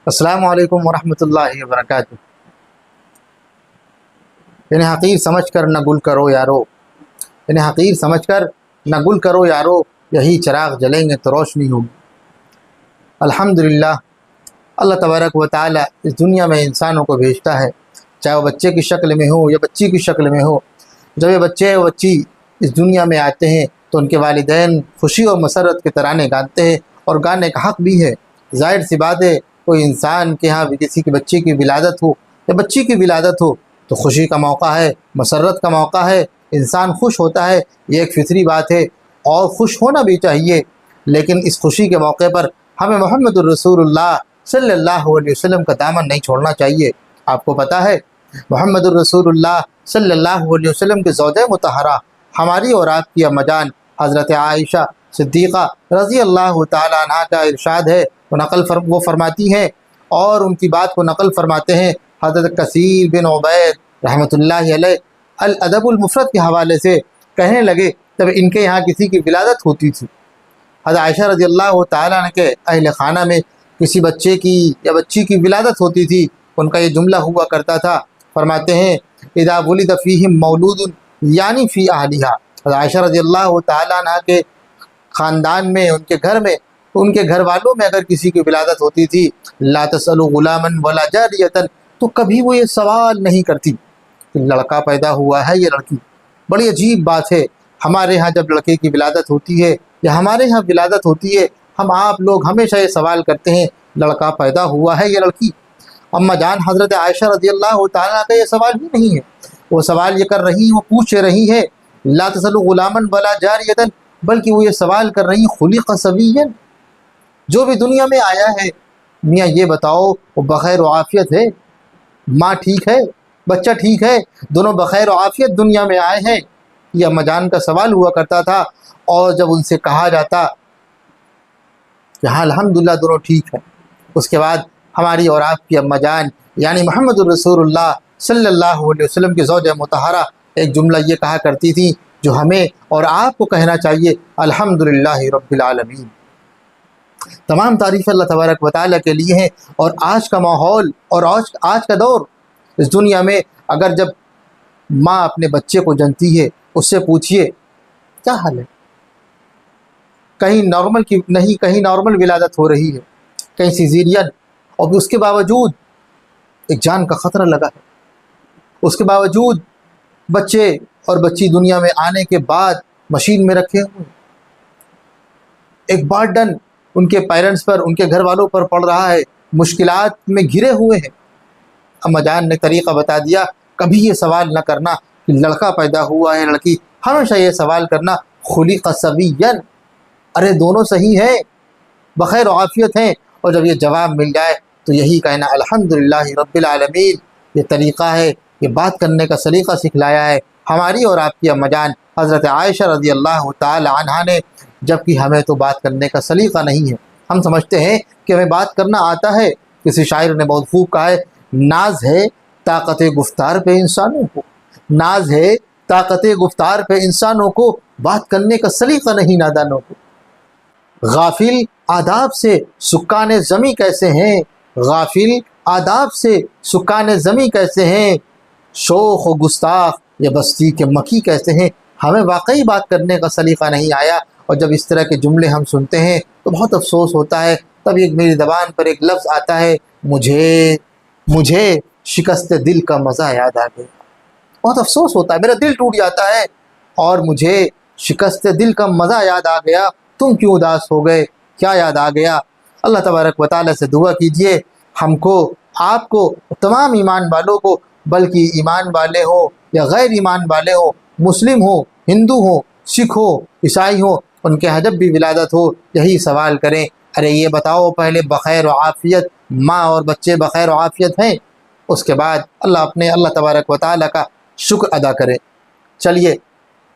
السلام علیکم ورحمۃ اللہ وبرکاتہ۔ انہیں حقیر سمجھ کر نہ گل کرو یارو، انہیں حقیر سمجھ کر نہ گل کرو یارو، یہی چراغ جلیں گے تو روشنی ہوگی۔ الحمدللہ، اللہ تبارک و تعالی اس دنیا میں انسانوں کو بھیجتا ہے، چاہے وہ بچے کی شکل میں ہو یا بچی کی شکل میں ہو۔ جب یہ بچے و بچی اس دنیا میں آتے ہیں تو ان کے والدین خوشی اور مسرت کے ترانے گاتے ہیں، اور گانے کا حق بھی ہے۔ ظاہر سی بات ہے، کوئی انسان کے ہاں بھی کسی کی بچی کی ولادت ہو یا بچی کی ولادت ہو تو خوشی کا موقع ہے، مسرت کا موقع ہے، انسان خوش ہوتا ہے، یہ ایک فطری بات ہے اور خوش ہونا بھی چاہیے۔ لیکن اس خوشی کے موقع پر ہمیں محمد الرسول اللہ صلی اللہ علیہ وسلم کا دامن نہیں چھوڑنا چاہیے۔ آپ کو پتہ ہے محمد الرسول اللہ صلی اللہ علیہ وسلم کے زوجہ مطہرہ، ہماری اور آپ کی اماں جان حضرت عائشہ صدیقہ رضی اللہ تعالی عنہ کا ارشاد ہے، وہ فرماتی ہیں اور ان کی بات کو نقل فرماتے ہیں حضرت کثیر بن عبید رحمۃ اللہ علیہ الادب المفرد کے حوالے سے، کہنے لگے جب ان کے یہاں کسی کی ولادت ہوتی تھی، حضرت عائشہ رضی اللہ تعالیٰ عنہ کے اہل خانہ میں کسی بچے کی یا بچی کی ولادت ہوتی تھی، ان کا یہ جملہ ہوا کرتا تھا، فرماتے ہیں اذا ولد فیہم مولود یعنی فی اہلہا۔ حضرت عائشہ رضی اللہ تعالیٰ عنہ کے خاندان میں، ان کے گھر میں، ان کے گھر والوں میں اگر کسی کی ولادت ہوتی تھی، لا تسألوا غلاما ولا جاریۃ، تو کبھی وہ یہ سوال نہیں کرتی کہ لڑکا پیدا ہوا ہے یا لڑکی۔ بڑی عجیب بات ہے، ہمارے ہاں جب لڑکے کی ولادت ہوتی ہے یا ہمارے ہاں ولادت ہوتی ہے، ہم آپ لوگ ہمیشہ یہ سوال کرتے ہیں لڑکا پیدا ہوا ہے یا لڑکی۔ اماں جان حضرت عائشہ رضی اللہ تعالیٰ کا یہ سوال ہی نہیں ہے، وہ سوال یہ کر رہی ہیں، وہ پوچھ رہی ہیں لا تسألوا غلاما ولا جاریۃ، بلکہ وہ یہ سوال کر رہی ہیں خلق سویا، جو بھی دنیا میں آیا ہے میاں یہ بتاؤ وہ بخیر و عافیت ہے؟ ماں ٹھیک ہے، بچہ ٹھیک ہے، دونوں بخیر و عافیت دنیا میں آئے ہیں؟ یہ اماں جان کا سوال ہوا کرتا تھا، اور جب ان سے کہا جاتا کہ ہاں الحمدللہ دونوں ٹھیک ہیں، اس کے بعد ہماری اور آپ کی اماں جان یعنی محمد الرسول اللہ صلی اللہ علیہ وسلم کی زوجہ مطہرہ ایک جملہ یہ کہا کرتی تھی جو ہمیں اور آپ کو کہنا چاہیے، الحمدللہ رب العالمین۔ تمام تعریف اللہ تبارک و تعالیٰ کے لیے ہیں، اور آج کا ماحول اور آج کا دور، اس دنیا میں اگر جب ماں اپنے بچے کو جنتی ہے، اس سے پوچھئے کیا حال ہے، کہیں نارمل کی نہیں، کہیں نارمل ولادت ہو رہی ہے، کہیں سیزیرین، اور اس کے باوجود ایک جان کا خطرہ لگا ہے، اس کے باوجود بچے اور بچی دنیا میں آنے کے بعد مشین میں رکھے ہوئے، ایک برڈن ان کے پیرنٹس پر، ان کے گھر والوں پر پڑ رہا ہے، مشکلات میں گھرے ہوئے ہیں۔ اماں جان نے طریقہ بتا دیا، کبھی یہ سوال نہ کرنا کہ لڑکا پیدا ہوا ہے لڑکی، ہمیشہ یہ سوال کرنا خلق سویا، ارے دونوں صحیح ہیں، بخیر و عافیت ہیں، اور جب یہ جواب مل جائے تو یہی کہنا الحمدللہ رب العالمین۔ یہ طریقہ ہے، یہ بات کرنے کا سلیقہ سکھلایا ہے ہماری اور آپ کی اماں جان حضرت عائشہ رضی اللہ تعالی عنہا نے، جبکہ ہمیں تو بات کرنے کا سلیقہ نہیں ہے۔ ہم سمجھتے ہیں کہ ہمیں بات کرنا آتا ہے۔ کسی شاعر نے بہت خوب کہا ہے، ناز ہے طاقت گفتار پہ انسانوں کو، ناز ہے طاقت گفتار پہ انسانوں کو، بات کرنے کا سلیقہ نہیں نادانوں کو۔ غافل آداب سے سکان زمیں کیسے ہیں، غافل آداب سے سکان زمیں کیسے ہیں، شوخ و گستاخ یا بستی کے مکھی کیسے ہیں۔ ہمیں واقعی بات کرنے کا سلیقہ نہیں آیا، اور جب اس طرح کے جملے ہم سنتے ہیں تو بہت افسوس ہوتا ہے۔ تب ایک میری زبان پر ایک لفظ آتا ہے، مجھے شکست دل کا مزہ یاد آ گیا۔ بہت افسوس ہوتا ہے، میرا دل ٹوٹ جاتا ہے، اور مجھے شکست دل کا مزہ یاد آ گیا۔ تم کیوں اداس ہو گئے، کیا یاد آ گیا؟ اللہ تبارک و تعالیٰ سے دعا کیجئے ہم کو، آپ کو، تمام ایمان والوں کو، بلکہ ایمان والے ہوں یا غیر ایمان والے ہوں، مسلم ہوں، ہندو ہوں، سکھ ہوں، عیسائی ہوں، ان کے جب بھی ولادت ہو یہی سوال کریں، ارے یہ بتاؤ پہلے بخیر و عافیت ماں اور بچے بخیر و عافیت ہیں؟ اس کے بعد اللہ تبارک و تعالیٰ کا شکر ادا کریں۔ چلیے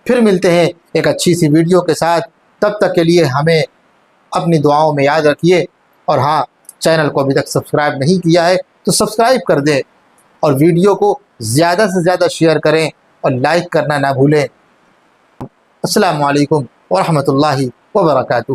پھر ملتے ہیں ایک اچھی سی ویڈیو کے ساتھ، تب تک کے لیے ہمیں اپنی دعاؤں میں یاد رکھیے، اور ہاں چینل کو ابھی تک سبسکرائب نہیں کیا ہے تو سبسکرائب کر دیں، اور ویڈیو کو زیادہ سے زیادہ شیئر کریں اور لائک کرنا نہ بھولیں۔ السلام علیکم ورحمۃ اللہ وبرکاتہ۔